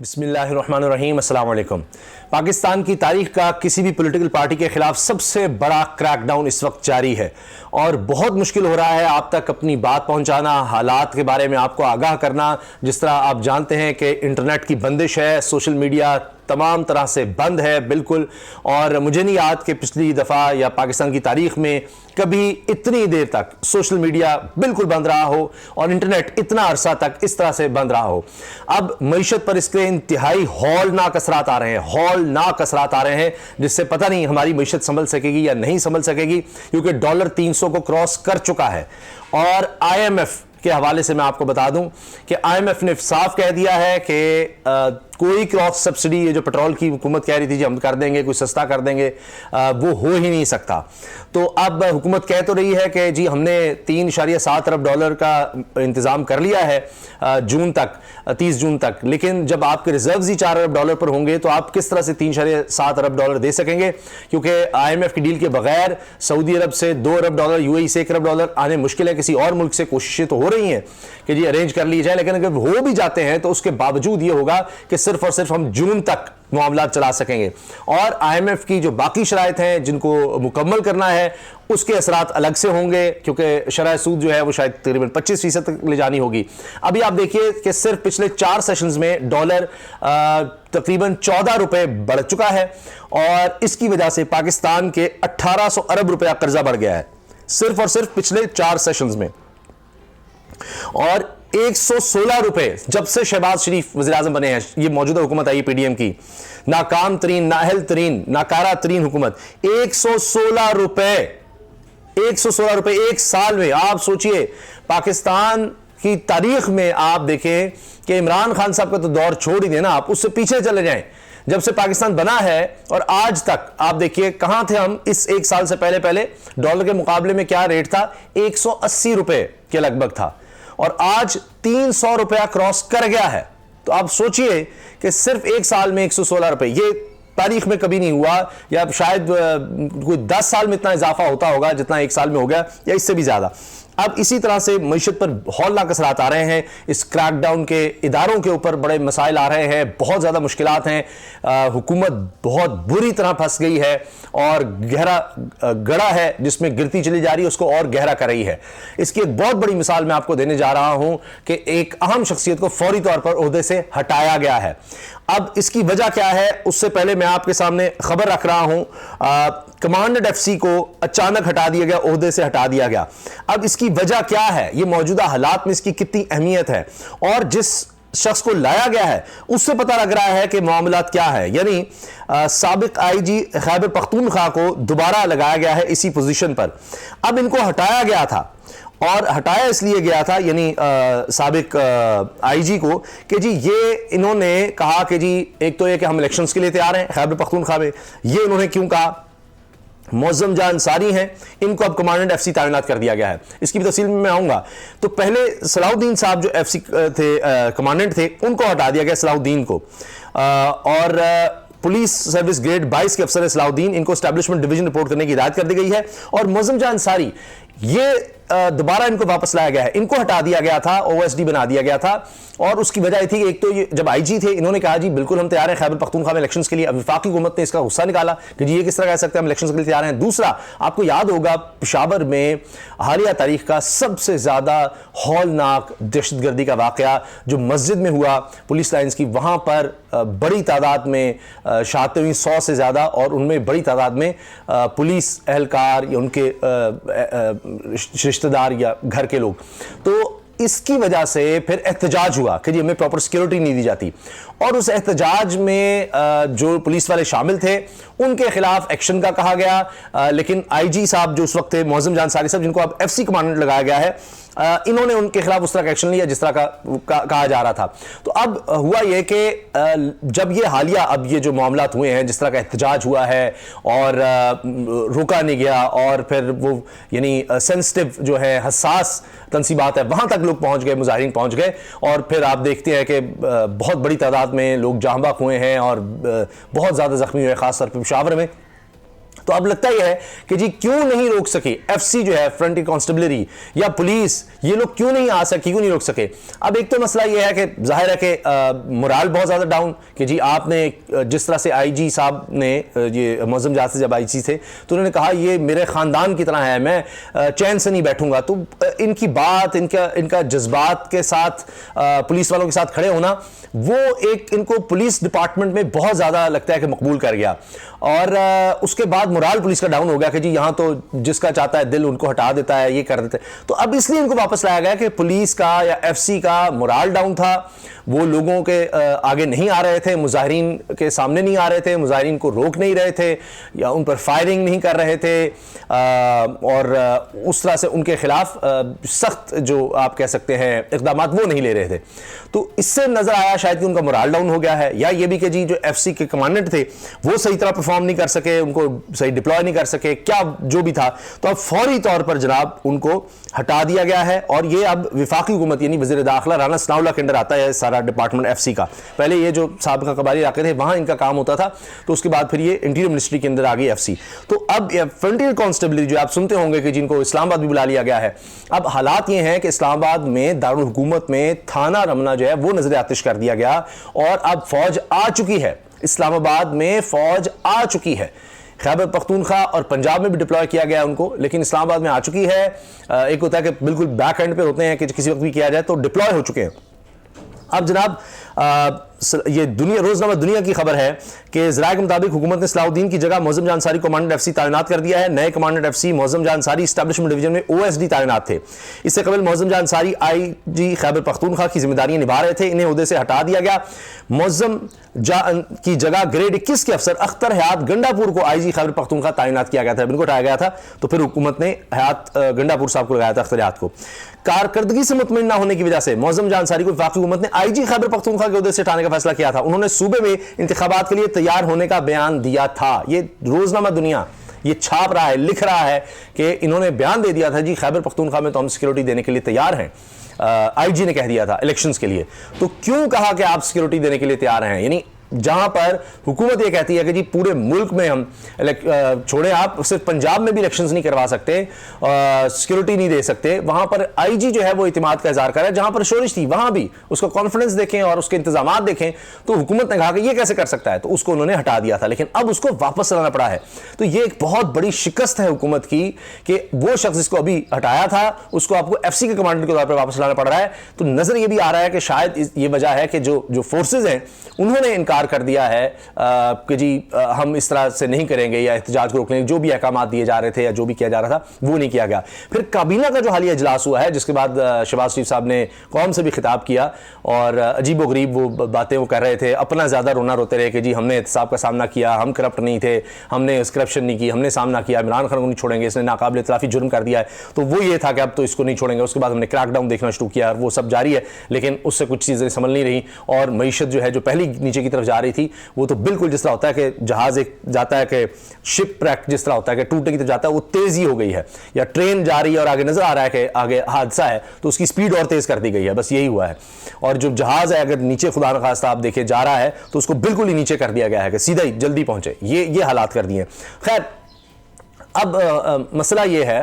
बिस्मिल्लाहिर्रहमानिर्रहीम, अस्सलाम वालेकुम। पाकिस्तान की तारीख का किसी भी पॉलिटिकल पार्टी के खिलाफ सबसे बड़ा क्रैकडाउन इस वक्त जारी है और बहुत मुश्किल हो रहा है आप तक अपनी बात पहुंचाना, हालात के बारे में आपको आगाह करना। जिस तरह आप जानते हैं कि इंटरनेट की बंदिश है, सोशल मीडिया तमाम तरह से बंद है बिल्कुल। और मुझे नहीं याद कि पिछली दफ़ा या पाकिस्तान की तारीख में कभी इतनी देर तक सोशल मीडिया बिल्कुल बंद रहा हो और इंटरनेट इतना अरसा तक इस तरह से बंद रहा हो। अब मईशत पर इसके इंतहाई हौलनाक असरात आ रहे हैं, हौलनाक असरात आ रहे हैं, जिससे पता नहीं हमारी मईशत संभल सकेगी या नहीं संभल सकेगी, क्योंकि डॉलर 300 को क्रॉस कर चुका है। और IMF के हवाले से मैं आपको बता दूं कि IMF ने साफ कह दिया है कि कोई क्रॉस सब्सिडी, ये जो पेट्रोल की हुकूमत कह रही थी जी हम कर देंगे, कोई सस्ता कर देंगे, वो हो ही नहीं सकता। तो अब हुकूमत कह तो रही है कि जी हमने 3.7 अरब डॉलर का इंतज़ाम कर लिया है जून तक, 30 जून तक, लेकिन जब आपके रिजर्व्स ही 4 अरब डॉलर पर होंगे तो आप किस तरह से 3.7 अरब डॉलर दे सकेंगे, क्योंकि IMF की डील के बगैर सऊदी अरब से 2 अरब डॉलर, UAE से 1 अरब डॉलर आने मुश्किल है। किसी और मुल्क से कोशिशें तो हो रही हैं कि जी अरेंज कर ली जाए, लेकिन अगर हो भी जाते हैं तो उसके बावजूद ये होगा कि सिर्फ और सिर्फ हम जून तक मामला चला सकेंगे। और IMF की जो बाकी शराइत हैं जिनको मुकम्मल करना है उसके असरात अलग से होंगे, क्योंकि शरह सूद जो है वो शायद तकरीबन 25% तक ले जानी होगी। अभी आप देखिए कि सिर्फ पिछले 4 सेशंस में डॉलर तकरीबन 14 रुपए बढ़ चुका है और इसकी वजह से पाकिस्तान के 1800 अरब रुपया कर्जा बढ़ गया है सिर्फ और सिर्फ पिछले 4 सेशंस में। और 116 रुपए जब से शहबाज शरीफ वज़ीर-ए-आज़म बने हैं, ये मौजूदा हुकूमत आई PDM की, नाकाम तरीन, नाअहल तरीन, नाकारा तरीन हुकूमत, 116 रुपए, 116 रुपए एक साल में। आप सोचिए, पाकिस्तान की तारीख में आप देखें कि इमरान खान साहब का तो दौर छोड़ ही देना, आप उससे पीछे चले जाएं, जब से पाकिस्तान बना है और आज तक आप देखिए कहां थे हम इस एक साल से पहले डॉलर के मुकाबले में क्या रेट था, 180 रुपए के लगभग था और आज 300 रुपया क्रॉस कर गया है। तो आप सोचिए कि सिर्फ एक साल में 116 रुपए, ये तारीख में कभी नहीं हुआ, या शायद कोई 10 साल में इतना इजाफा होता होगा जितना एक साल में हो गया, या इससे भी ज्यादा। अब इसी तरह से मईशत पर हौलनाक असरात आ रहे हैं, इस क्रैकडाउन के इदारों के ऊपर बड़े मसाइल आ रहे हैं, बहुत ज़्यादा मुश्किलात हैं, हुकूमत बहुत बुरी तरह फंस गई है और गहरा गड़ा है जिसमें गिरती चली जा रही है, उसको और गहरा कर रही है। इसकी एक बहुत बड़ी मिसाल मैं आपको देने जा रहा हूं कि एक अहम शख्सियत को फौरी तौर पर ओहदे से हटाया गया है। अब इसकी वजह क्या है, उससे पहले मैं आपके सामने खबर रख रहा हूं, कमांडेंट FC को अचानक हटा दिया गया, ओहदे से हटा दिया गया। अब इसकी वजह क्या है, ये मौजूदा हालात में इसकी कितनी अहमियत है और जिस शख्स को लाया गया है उससे पता लग रहा है कि मामलात क्या है। यानी साबिक IG खैबर पख्तूनख्वा को दोबारा लगाया गया है इसी पोजीशन पर। अब इनको हटाया गया था और हटाया इसलिए गया था, यानी साबिक IG को, कि जी ये इन्होंने कहा कि जी एक तो ये कि हम इलेक्शंस के लिए तैयार हैं खैबर पख्तूनख्वा में। ये इन्होंने क्यों कहा, मौज़म जान अंसारी हैं, इनको अब कमांडेंट FC तैनात कर दिया गया है। इसकी भी तफसील में मैं आऊँगा। तो पहले सलाहुद्दीन साहब जो FC थे, कमांडेंट थे, उनको हटा दिया गया, सलाहुद्दीन को, और पुलिस सर्विस ग्रेड 22 के अफसर सलाहुद्दीन, इनको एस्टैब्लिशमेंट डिवीजन रिपोर्ट करने की हिदायत कर दी गई है। और मौज़म जान अंसारी, ये दोबारा इनको वापस लाया गया है, इनको हटा दिया गया था, OSD बना दिया गया था। और उसकी वजह थी कि एक तो ये जब IG थे, इन्होंने कहा जी बिल्कुल हम तैयार हैं खैबर पख्तूनख्वा में इलेक्शंस के लिए। अब वफाकी हुकूमत ने इसका गुस्सा निकाला कि जी ये किस तरह कह सकते हैं हम इलेक्शंस के लिए तैयार हैं। दूसरा, आपको याद होगा पेशावर में हालिया तारीख का सबसे ज्यादा हौलनाक दहशतगर्दी का वाकया जो मस्जिद में हुआ, पुलिस लाइन्स की, वहां पर बड़ी तादाद में शहादतें हुई, 100 से ज्यादा, और उनमें बड़ी तादाद में पुलिस एहलकार या उनके रिश्तेदार या घर के लोग। तो इसकी वजह से फिर एहतजाज हुआ कि जी हमें प्रॉपर सिक्योरिटी नहीं दी जाती, और उस एहतजाज में जो पुलिस वाले शामिल थे उनके खिलाफ एक्शन का कहा गया। लेकिन IG साहब जो उस वक्त थे, मौज़म जान अंसारी साहब, जिनको अब FC कमांडेंट लगाया गया है, इन्होंने उनके खिलाफ उस तरह का एक्शन लिया जिस तरह का कहा जा रहा था। तो अब हुआ यह कि जब ये हालिया अब ये जो मामलात हुए हैं, जिस तरह का एहतजाज हुआ है और रोका नहीं गया, और फिर वो यानी सेंसिटिव जो है, हसास तंसीबात है, वहां तक लोग पहुंच गए, मुजाहिरीन पहुंच गए, और फिर आप देखते हैं कि बहुत बड़ी तादाद में लोग जहाँ बाक हुए हैं और बहुत ज़्यादा जख्मी हुए, खासतौर पर पेशावर में। तो अब लगता यह है कि जी क्यों नहीं रोक सके एफसी जो है फ्रंटियर कांस्टेबलरी या पुलिस, ये लोग क्यों नहीं आ सके, क्यों नहीं रोक सके। अब एक तो मसला यह है कि जाहिर है कि मोराल बहुत ज्यादा डाउन कि जी आपने जिस तरह से आईजी साहब ने ये मौजम जहाज से जब आईजी थे तो उन्होंने कहा ये मेरे खानदान की तरह है, मैं चैन से नहीं बैठूंगा। तो इनकी बात, इनका जज्बात के साथ पुलिस वालों के साथ खड़े होना, वो एक इनको पुलिस डिपार्टमेंट में बहुत ज्यादा लगता है कि मकबूल कर गया। और उसके बाद मोराल पुलिस का डाउन हो गया कि जी यहां तो जिसका चाहता है दिल उनको हटा देता है, ये कर देते हैं। तो अब इसलिए इनको वापस लाया गया कि पुलिस का या एफसी का मोराल डाउन था, वो लोगों के आगे नहीं आ रहे थे, मुजाहिरीन के सामने नहीं आ रहे थे, मुजाहिरीन को रोक नहीं रहे थे या उन पर फायरिंग नहीं कर रहे थे, और उस तरह से उनके खिलाफ सख्त जो आप कह सकते हैं इकदाम वो नहीं ले रहे थे। तो इससे नजर आया शायद कि उनका मोराल डाउन हो गया है, या ये भी कि जी जो एफसी के कमांडेंट थे वो सही तरह परफॉर्म नहीं कर सके, उनको सही डिप्लॉय नहीं कर सके, क्या जो भी था। तो अब फौरी तौर पर जनाब उनको हटा दिया गया है, और ये अब विफाकी हुकूमत यानी वज़ीर दाखिला राना सनाउल्लाह के अंदर आता है सारा डिपार्टमेंट एफसी का। पहले ये जो साबिका कबाली इलाके थे वहां इनका काम होता था, तो उसके बाद फिर ये इंटीरियर मिनिस्ट्री के अंदर आ गई एफसी। तो अब फ्रंटियर कांस्टेबलरी जो आप सुनते होंगे कि जिनको इस्लामाबाद भी बुला लिया गया है, अब हालात ये हैं कि इस्लामाबाद में दारुल हुकूमत में थाना रमना जो है वो नजर आतिश कर दिया गया, और अब फौज आ चुकी है, इस्लामाबाद में फौज आ चुकी है। खैबर पख्तूनख्वा और पंजाब में भी डिप्लॉय किया गया उनको, लेकिन इस्लामाबाद में आ चुकी है। एक होता है कि बिल्कुल बैक एंड पे होते हैं कि किसी वक्त भी किया जाए, तो डिप्लॉय हो चुके हैं। अब जनाब ये रोजनामा दुनिया की खबर है कि ज़राए के मुताबिक हुकूमत ने सलाहुद्दीन की जगह मौज़म जहां अंसारी कमांडेंट एफसी तैनात कर दिया है। नए कमांडेंट एफसी मौज़म जहां अंसारी एस्टैब्लिशमेंट डिवीजन में ओएसडी तैनात थे। इससे कबल मौज़म जहां अंसारी आईजी खैबर पख्तूनख्वा की जिम्मेदारियां निभा रहे थे, इन्हें ओहदे से हटा दिया गया। मौज़म की जगह ग्रेड 21 के अफसर अख्तर हयात गंडापुर को आईजी खैबर पख्तूनख्वा तैनात किया गया था। इनको हटाया गया था, तो फिर हुकूमत ने हयात गंडापुर साहब को लगाया था, अख्तर हयात को। कारकर्दगी से मुतमईन ना होने की वजह से मौज़म जहां अंसारी को वफाकी हुकूमत ने आईजी खैबर पख्तूनख्वा के ओहदे से हटाने का फैसला किया था। उन्होंने सूबे में इंतखाबात के लिए तैयार होने का बयान दिया था। ये रोजनामा दुनिया ये छाप रहा है, लिख रहा है कि इन्होंने बयान दे दिया था जी खैबर पख्तूनख्वा में तो हम सिक्योरिटी देने के लिए तैयार हैं। आईजी ने कह दिया था इलेक्शंस के लिए। तो क्यों कहा कि आप सिक्योरिटी देने के लिए तैयार हैं? यानी जहां पर हुकूमत ये कहती है कि जी पूरे मुल्क में हम छोड़े, आप सिर्फ पंजाब में भी इलेक्शंस नहीं करवा सकते, सिक्योरिटी नहीं दे सकते, वहां पर आईजी जो है वो इतिमाद का इजहार कर रहा है। जहां पर शोरिश थी वहां भी उसका कॉन्फिडेंस देखें और उसके इंतजाम देखें, तो हुकूमत ने कहा कि ये कैसे कर सकता है, तो उसको उन्होंने हटा दिया था, लेकिन अब उसको वापस लाना पड़ा है। तो ये एक बहुत बड़ी शिकस्त है हुकूमत की कि वो शख्स जिसको अभी हटाया था उसको आपको एफसी के कमांडर के तौर पर वापस लाना पड़ रहा है। तो नजर ये भी आ रहा है कि शायद ये वजह है कि जो फोर्सेज हैं उन्होंने इनकार कर दिया है कि जी हम इस तरह से नहीं करेंगे, या एहतजाज को रोकने जो भी अहकाम दिए जा रहे थे या जो भी किया जा रहा था वो नहीं किया गया। फिर काबीना का जो हालिया इजलास हुआ है, जिसके बाद शहबाज शरीफ साहब ने कौम से भी खिताब किया और अजीब व गरीब वो बातें वो कर रहे थे, अपना ज्यादा रोना रोते रहे कि जी हमने एहतसाब का सामना किया, हम करप्ट नहीं थे, हमने करप्शन नहीं की, हमने सामना किया, इमरान खान को नहीं छोड़ेंगे, इसने नाकाबिल इतलाफी जुर्म कर दिया है। तो वो ये था कि अब तो इसको नहीं छोड़ेंगे। उसके बाद हमने क्रैकडाउन देखना शुरू किया, वो सब जारी है, लेकिन उससे कुछ चीजें संभल नहीं रही, और मईशत जो है जो पहली नीचे की तरफ जा रही थी वो तो बिल्कुल जिस तरह होता है कि जहाज एक जाता है कि शिप ट्रैक जिस तरह होता है कि टूटने की तरफ जाता है, वो तेजी हो गई है, या ट्रेन जा रही है और आगे नजर आ रहा है कि आगे हादसा है तो उसकी स्पीड और तेज कर दी गई है, बस यही हुआ है। और जो जहाज है अगर नीचे खुदा न खास्ता आप देखें जा रहा है तो उसको बिल्कुल ही नीचे कर दिया गया है कि सीधा ही जल्दी पहुंचे, ये हालात कर दिए। खैर अब मसला ये है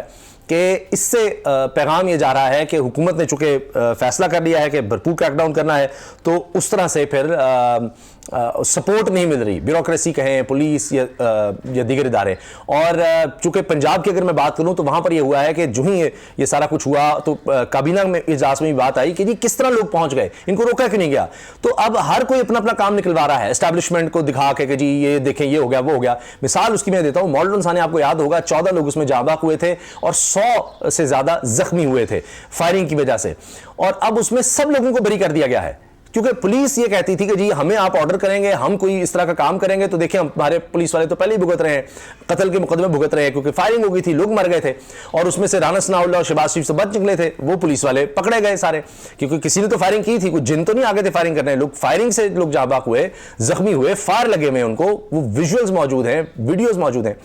कि इससे पैगाम ये जा रहा है कि हुकूमत ने चूंकि फैसला कर लिया है कि भरपूर क्रैकडाउन करना है, तो उस तरह से फिर सपोर्ट नहीं मिल रही, ब्यूरोक्रेसी कहें, पुलिस या दीगर इदारे। और चूंकि पंजाब की अगर मैं बात करूं तो वहां पर यह हुआ है कि जो ही ये सारा कुछ हुआ तो काबीना में इजलास में भी बात आई कि जी किस तरह लोग पहुंच गए, इनको रोका क्यों नहीं गया। तो अब हर कोई अपना अपना काम निकलवा रहा है, एस्टैब्लिशमेंट को दिखा के कि जी ये देखें ये हो गया वो हो गया। मिसाल उसकी मैं देता हूं, मॉडल थाने आपको याद होगा 14 लोग उसमें जाबाक हुए थे और 100 से ज्यादा जख्मी हुए थे फायरिंग की वजह से, और अब उसमें सब लोगों को बरी कर दिया गया है, क्योंकि पुलिस ये कहती थी कि जी हमें आप ऑर्डर करेंगे, हम कोई इस तरह का काम करेंगे तो देखिए हमारे पुलिस वाले तो पहले ही भुगत रहे हैं, कत्ल के मुकदमे भुगत रहे हैं, क्योंकि फायरिंग हो गई थी, लोग मर गए थे, और उसमें से राना सनाउल्लाह और शहबाज शरीफ से बच निकले थे, वो पुलिस वाले पकड़े गए सारे, क्योंकि किसी ने तो फायरिंग की थी, कुछ जिन तो नहीं आगे थे फायरिंग करने, लोग फायरिंग से लोग जाबाक हुए, जख्मी हुए, फायर लगे हुए उनको, वो विजुअल्स मौजूद हैं, वीडियोज मौजूद हैं।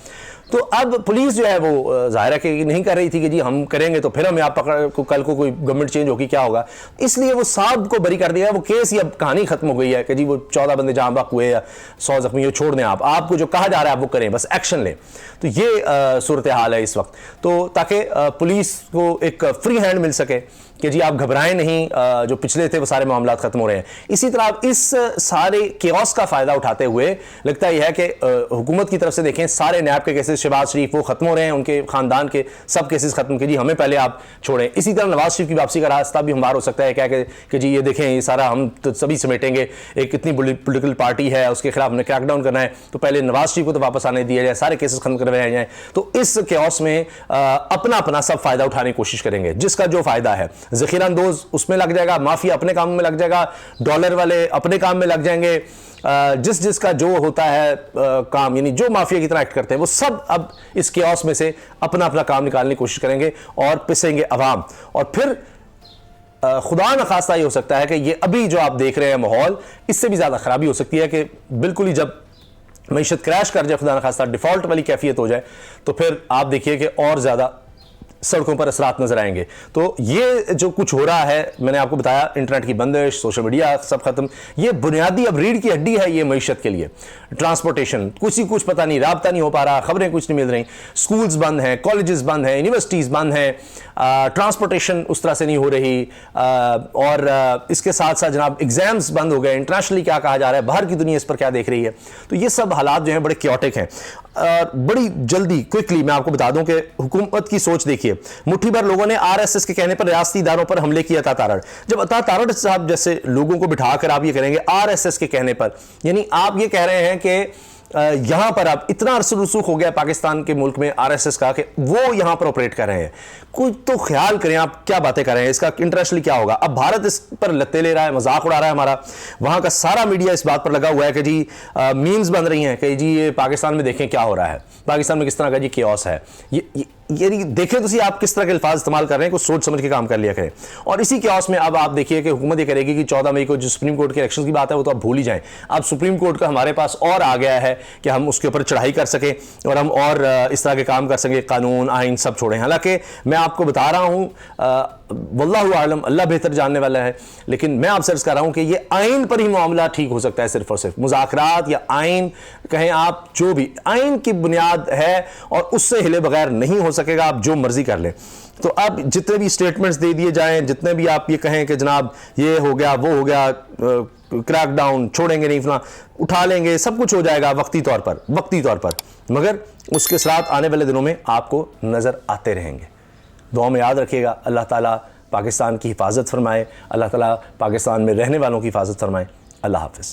तो अब पुलिस जो है वो जाहिर है कि नहीं कर रही थी कि जी हम करेंगे तो फिर हम यहाँ पकड़ को कल को कोई गवर्नमेंट चेंज होगी क्या होगा, इसलिए वो साहब को बरी कर दिया। वो केस ही अब कहानी खत्म हो गई है कि जी वो 14 बंदे जहां बक हुए या 100 जख्मी, छोड़ दें आपको जो कहा जा रहा है आप वो करें, बस एक्शन लें। तो ये सूरत हाल है इस वक्त, तो ताकि पुलिस को एक फ्री हैंड मिल सके कि जी आप घबराएं नहीं, जो पिछले थे वो सारे मामला खत्म हो रहे हैं। इसी तरह इस सारे केओस का फायदा उठाते हुए लगता यह है कि हुकूमत की तरफ से देखें सारे नैब के केसेस, शहबाज शरीफ वो खत्म हो रहे हैं, उनके खानदान के सब केसेस खत्म कीजिए, हमें पहले आप छोड़ें। इसी तरह नवाज शरीफ की वापसी का रास्ता भी हमवार हो सकता है क्या कि जी ये देखें ये सारा हम तो सभी समेटेंगे, एक इतनी पोलिटिकल पार्टी है उसके खिलाफ हमें क्रैकडाउन करना है, तो पहले नवाज शरीफ को तो वापस आने दिया जाए, सारे केसेस खत्म करवाए जाए। तो इस केओस में अपना अपना सब फायदा उठाने की कोशिश करेंगे, जिसका जो फायदा है ज़ख़ीरा अंदोज़ उसमें लग जाएगा, माफिया अपने काम में लग जाएगा, डॉलर वाले अपने काम में लग जाएंगे, जिसका जो होता है काम, यानी जो माफिया की तरह एक्ट करते हैं वो सब अब इस केओस में से अपना अपना काम निकालने की कोशिश करेंगे और पिसेंगे अवाम। और फिर खुदा न खास्ता ये हो सकता है कि ये अभी जो आप देख रहे हैं माहौल, इससे भी ज्यादा खराबी हो सकती है कि बिल्कुल ही जब मईशत क्रैश कर जाए, खुदा न खास्ता डिफॉल्ट वाली कैफियत हो जाए, तो फिर आप देखिए कि और ज्यादा सड़कों पर असरात नजर आएंगे। तो ये जो कुछ हो रहा है, मैंने आपको बताया इंटरनेट की बंदिश, सोशल मीडिया सब खत्म, ये बुनियादी अब रीढ़ की हड्डी है ये मईशत के लिए। ट्रांसपोर्टेशन कुछ पता नहीं, राब्ता नहीं हो पा रहा, खबरें कुछ नहीं मिल रही, स्कूल्स बंद हैं, कॉलेजेस बंद हैं, यूनिवर्सिटीज़ बंद हैं, ट्रांसपोर्टेशन उस तरह से नहीं हो रही, और इसके साथ साथ जनाब एग्जाम्स बंद हो गए, इंटरनेशनली क्या कहा जा रहा है, बाहर की दुनिया इस पर क्या देख रही है। तो ये सब हालात जो हैं बड़े क्योटिक हैं। बड़ी जल्दी क्विकली मैं आपको बता दूं कि हुकूमत की सोच देखिए, मुट्ठी भर लोगों ने आरएसएस के कहने पर रियासती इदारों पर हमले किए। अता तारड़, जब अता तारड़ साहब जैसे लोगों को बिठाकर आप ये करेंगे आरएसएस के कहने पर, यानी आप ये कह रहे हैं कि यहां पर अब इतना अरसू रसूख हो गया पाकिस्तान के मुल्क में आरएसएस का कि वो यहां पर ऑपरेट कर रहे हैं। कुछ तो ख्याल करें आप क्या बातें कर रहे हैं, इसका इंटरनेशनली क्या होगा। अब भारत इस पर लत्ते ले रहा है, मजाक उड़ा रहा है हमारा, वहां का सारा मीडिया इस बात पर लगा हुआ है कि जी मीम्स बन रही हैं कि जी ये पाकिस्तान में देखें क्या हो रहा है, पाकिस्तान में किस तरह का जी केओस है। ये देखें तो आप किस तरह के अल्फाज इस्तेमाल कर रहे हैं, कुछ सोच समझ के काम कर लिया करें। और इसी केओस में अब आप देखिए कि हुकूमत ये करेगी कि 14 मई को जो सुप्रीम कोर्ट के इलेक्शन की बात है वो तो आप भूल ही जाएं। अब सुप्रीम कोर्ट का हमारे पास और आ गया है कि हम उसके ऊपर चढ़ाई कर सकें और हम और इस तरह के काम कर सकें, कानून आइन सब छोड़ें। हालांकि मैं आपको बता रहा हूं, वल्लाहु आलम, अल्लाह बेहतर जानने वाला है, लेकिन मैं आपसे अर्ज कर रहा हूं कि ये आइन पर ही मामला ठीक हो सकता है, सिर्फ और सिर्फ मुज़ाकरात या आइन कहें आप, जो भी आइन की बुनियाद है और उससे हिले बगैर नहीं हो सकेगा, आप जो मर्जी कर लें। तो अब जितने भी स्टेटमेंट्स दे दिए जाएं, जितने भी आप ये कहें कि जनाब ये हो गया वो हो गया, क्रैकडाउन छोड़ेंगे नहीं, फला उठा लेंगे, सब कुछ हो जाएगा वक्ती तौर पर, मगर उसके साथ आने वाले दिनों में आपको नजर आते रहेंगे। दुआ में याद रखिएगा, अल्लाह ताला पाकिस्तान की हिफाजत फरमाए, अल्लाह ताला पाकिस्तान में रहने वालों की हिफाजत फरमाए। अल्लाह हाफिज़।